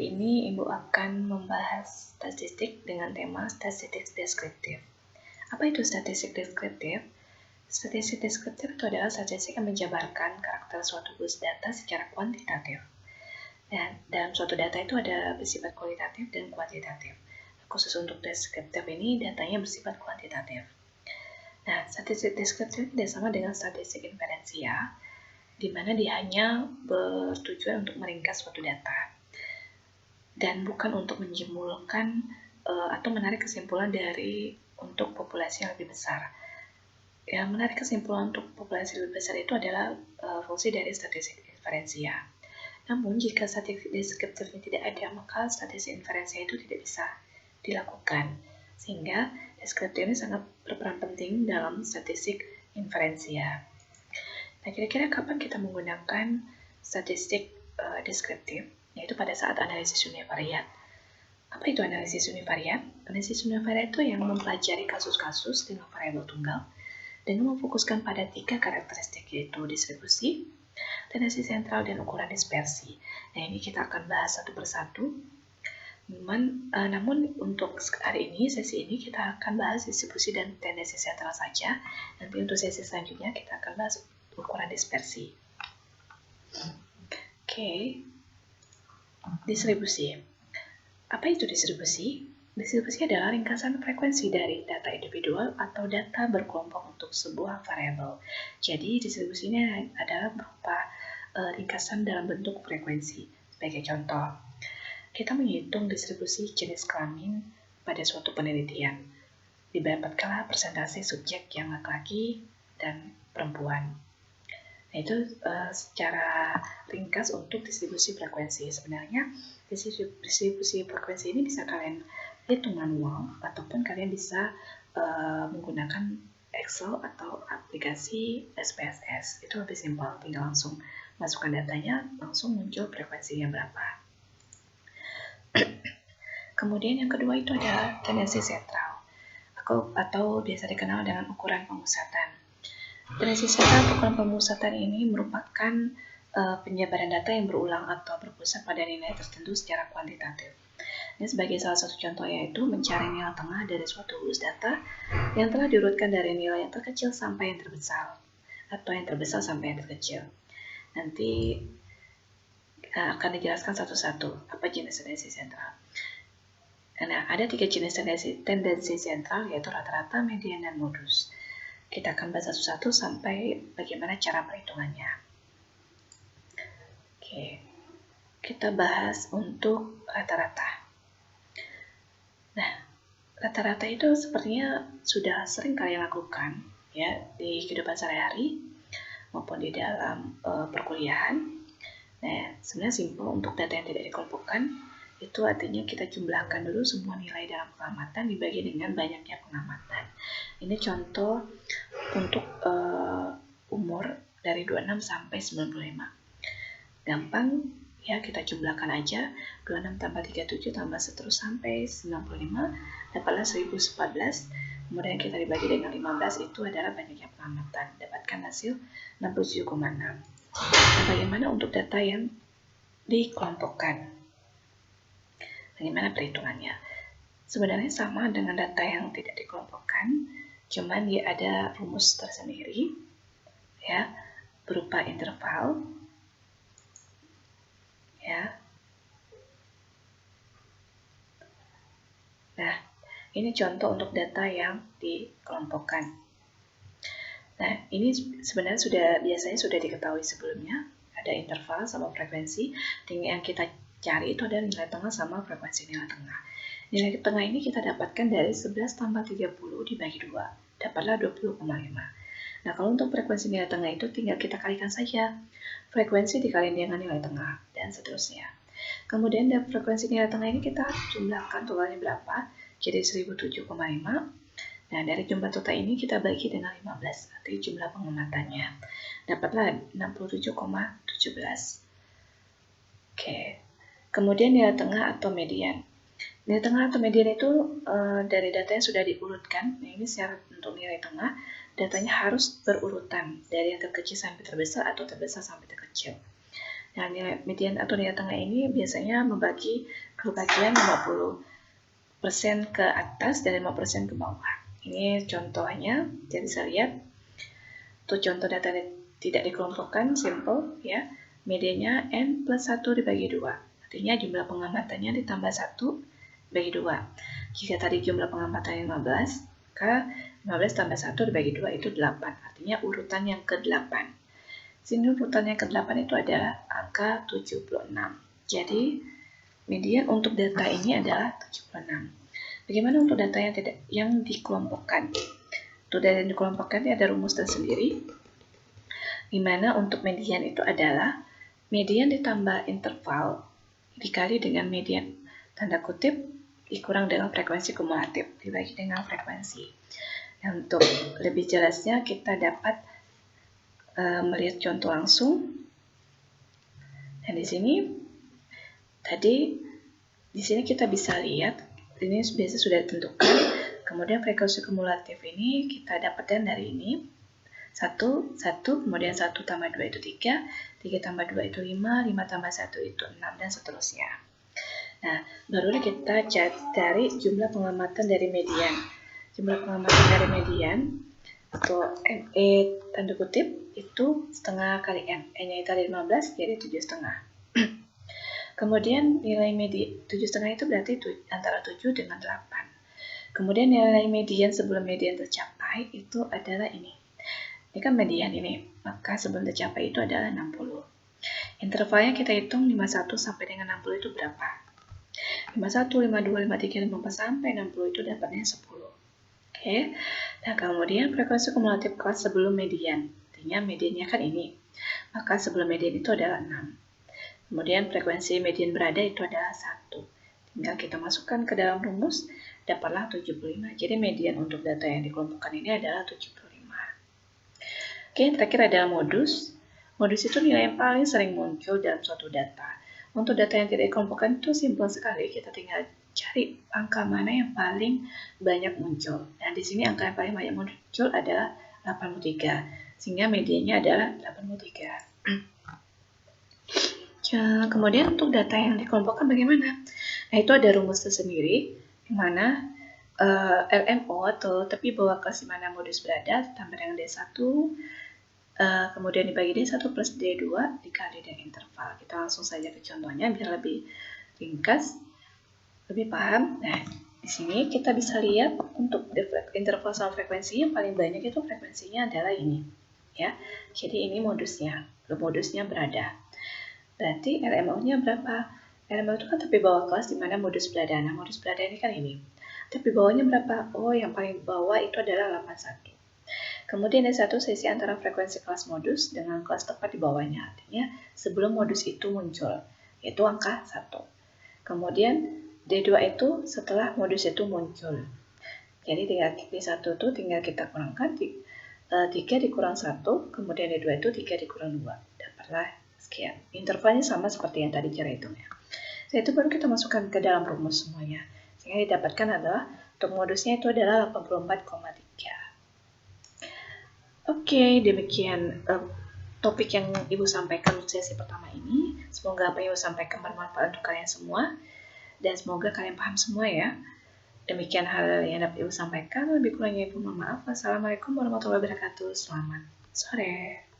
Kali ini Ibu akan membahas statistik dengan tema statistik deskriptif. Apa itu statistik deskriptif? Statistik deskriptif itu adalah statistik yang menjabarkan karakter suatu bus data secara kuantitatif. Dan dalam suatu data itu ada bersifat kualitatif dan kuantitatif. Khusus untuk deskriptif ini datanya bersifat kuantitatif. Nah, statistik deskriptif tidak sama dengan statistik inferensia, di mana dia hanya bertujuan untuk meringkas suatu data dan bukan untuk menyimpulkan atau menarik kesimpulan untuk populasi yang lebih besar. Yang menarik kesimpulan untuk populasi lebih besar itu adalah fungsi dari statistik inferensia. Namun jika statistik deskriptifnya tidak ada, maka statistik inferensia itu tidak bisa dilakukan. Sehingga deskriptif ini sangat berperan penting dalam statistik inferensia. Nah, kira-kira kapan kita menggunakan statistik deskriptif? Yaitu pada saat analisis univariat. Apa itu analisis univariat? Analisis univariat itu yang mempelajari kasus-kasus dengan variabel tunggal dan memfokuskan pada 3 karakteristik, yaitu distribusi, tendensi sentral, dan ukuran dispersi. Nah, ini kita akan bahas satu persatu. Namun untuk hari ini, sesi ini kita akan bahas distribusi dan tendensi sentral saja. Nanti untuk sesi selanjutnya kita akan bahas ukuran dispersi. Oke. Distribusi. Apa itu distribusi? Distribusi adalah ringkasan frekuensi dari data individual atau data berkelompok untuk sebuah variabel. Jadi distribusi ini adalah berupa ringkasan dalam bentuk frekuensi. Sebagai contoh, kita menghitung distribusi jenis kelamin pada suatu penelitian. Didapatkanlah persentase subjek yang laki-laki dan perempuan. Nah, itu secara ringkas untuk distribusi frekuensi. Sebenarnya distribusi frekuensi ini bisa kalian hitung manual ataupun kalian bisa menggunakan Excel atau aplikasi SPSS. Itu lebih simpel, tinggal langsung masukkan datanya, langsung muncul frekuensinya berapa. Kemudian yang kedua itu adalah tendensi sentral atau biasa dikenal dengan ukuran pemusatan. Tendensi sentral atau ukuran pemusatan ini merupakan penyebaran data yang berulang atau berpusat pada nilai tertentu secara kuantitatif. Ini sebagai salah satu contoh yaitu mencari nilai tengah dari suatu bus data yang telah diurutkan dari nilai yang terkecil sampai yang terbesar atau yang terbesar sampai yang terkecil. Nanti akan dijelaskan satu-satu apa jenis tendensi sentral. Nah, ada 3 jenis tendensi sentral yaitu rata-rata, median, dan modus. Kita akan bahas satu-satu sampai bagaimana cara perhitungannya. Oke, kita bahas untuk rata-rata. Nah, rata-rata itu sepertinya sudah sering kalian lakukan ya di kehidupan sehari-hari maupun di dalam perkuliahan. Nah, sebenarnya simpel untuk data yang tidak dikelompokkan. Itu artinya kita jumlahkan dulu semua nilai dalam pengamatan dibagi dengan banyaknya pengamatan. Ini contoh untuk umur dari 26 sampai 95. Gampang ya, kita jumlahkan aja 26 tambah 37 tambah seterus sampai 95, dapatlah 1014. Kemudian kita dibagi dengan 15, itu adalah banyaknya pengamatan, dapatkan hasil 67,6. Nah, bagaimana untuk data yang dikelompokkan? Bagaimana perhitungannya? Sebenarnya sama dengan data yang tidak dikelompokkan, cuman dia ada rumus tersendiri ya, berupa interval ya. Nah, ini contoh untuk data yang dikelompokkan. Nah, ini sebenarnya biasanya sudah diketahui sebelumnya, ada interval sama frekuensi. Yang kita cari itu adalah nilai tengah sama frekuensi nilai tengah. Nilai tengah ini kita dapatkan dari 11 tambah 30 dibagi 2, dapatlah 20,5. Nah, kalau untuk frekuensi nilai tengah itu tinggal kita kalikan saja frekuensi dikali dengan nilai tengah, dan seterusnya. Kemudian dari frekuensi nilai tengah ini kita jumlahkan totalnya berapa, jadi 1007,5. Nah, dari jumlah total ini kita bagi dengan 15, artinya jumlah pengamatannya. Dapatlah 67,17. Oke. Kemudian nilai tengah atau median. Nilai tengah atau median itu dari data yang sudah diurutkan. Nah, ini syarat untuk nilai tengah, datanya harus berurutan dari yang terkecil sampai terbesar atau terbesar sampai terkecil. Nah, nilai median atau nilai tengah ini biasanya membagi ke bagian 50% ke atas dan 50% ke bawah. Ini contohnya, jadi bisa lihat. Untuk contoh data tidak dikelompokkan, simple ya. Medianya N plus 1 dibagi 2. Artinya jumlah pengamatannya ditambah 1 bagi 2. Jika tadi jumlah pengamatan 15, maka 15 tambah 1 dibagi 2 itu 8. Artinya urutan yang ke-8. Sini urutan yang ke-8 itu adalah angka 76. Jadi, median untuk data ini adalah 76. Bagaimana untuk data yang dikelompokkan? Untuk data yang dikelompokkan ini ada rumus tersendiri, di mana untuk median itu adalah median ditambah interval dikali dengan median, tanda kutip, dikurang dengan frekuensi kumulatif, dibagi dengan frekuensi. Dan untuk lebih jelasnya kita dapat melihat contoh langsung. Dan di sini kita bisa lihat, ini biasa sudah ditentukan. Kemudian frekuensi kumulatif ini kita dapatkan dari ini. 1, kemudian 1 tambah 2 itu 3, 3 tambah 2 itu 5, 5 tambah 1 itu 6, dan seterusnya. Nah, baru kita cari jumlah pengamatan dari median. Jumlah pengamatan dari median, atau ME tanda kutip, itu setengah kali M. N-nya itu ada 15, jadi 7,5. Kemudian nilai median 7,5 itu berarti antara 7 dengan 8. Kemudian nilai median sebelum median tercapai itu adalah ini. Ini kan median ini, maka sebelum tercapai itu adalah 60. Intervalnya kita hitung 51 sampai dengan 60 itu berapa? 51, 52, 53, 54 sampai 60 itu dapatnya 10. Oke. Nah, kemudian frekuensi kumulatif kelas sebelum median. Artinya mediannya kan ini. Maka sebelum median itu adalah 6. Kemudian frekuensi median berada itu adalah 1. Tinggal kita masukkan ke dalam rumus, dapatlah 75. Jadi median untuk data yang dikelompokkan ini adalah 75. Oke, terakhir adalah modus. Modus itu nilai yang paling sering muncul dalam suatu data. Untuk data yang tidak dikelompokkan itu simpel sekali. Kita tinggal cari angka mana yang paling banyak muncul. Dan di sini angka yang paling banyak muncul adalah 83. Sehingga mediannya adalah 83. Kemudian untuk data yang dikelompokkan bagaimana? Nah, itu ada rumus tersendiri, di mana LMO atau tepi bawah kelas di mana modus berada ditambah dengan D1, kemudian dibagi D1 plus D2 dikali dengan interval. Kita langsung saja ke contohnya biar lebih ringkas, lebih paham. Nah, di sini kita bisa lihat untuk interval sama frekuensi yang paling banyak itu frekuensinya adalah ini. Ya, jadi ini modusnya berada. Berarti LMO-nya berapa? LMO itu kan tepi bawah kelas di mana modus berada. Nah, modus berada ini kan ini. Tepi bawahnya berapa? Oh, yang paling bawah itu adalah 81. Kemudian ada satu sesi antara frekuensi kelas modus dengan kelas tepat di bawahnya. Artinya sebelum modus itu muncul, yaitu angka 1. Kemudian D2 itu setelah modus itu muncul. Jadi D1 itu tinggal kita kurangkan 3 dikurang 1, kemudian D2 itu 3 dikurang 2. Dapatlah sekian. Intervalnya sama seperti yang tadi cara hitungnya. Setelah itu baru kita masukkan ke dalam rumus semuanya. Sehingga didapatkan adalah untuk modusnya itu adalah 84,3. Oke, demikian topik yang Ibu sampaikan untuk sesi pertama ini. Semoga apa yang Ibu sampaikan bermanfaat untuk kalian semua. Dan semoga kalian paham semua ya. Demikian hal yang dapat Ibu sampaikan. Lebih kurangnya Ibu mohon maaf. Wassalamualaikum warahmatullahi wabarakatuh. Selamat sore.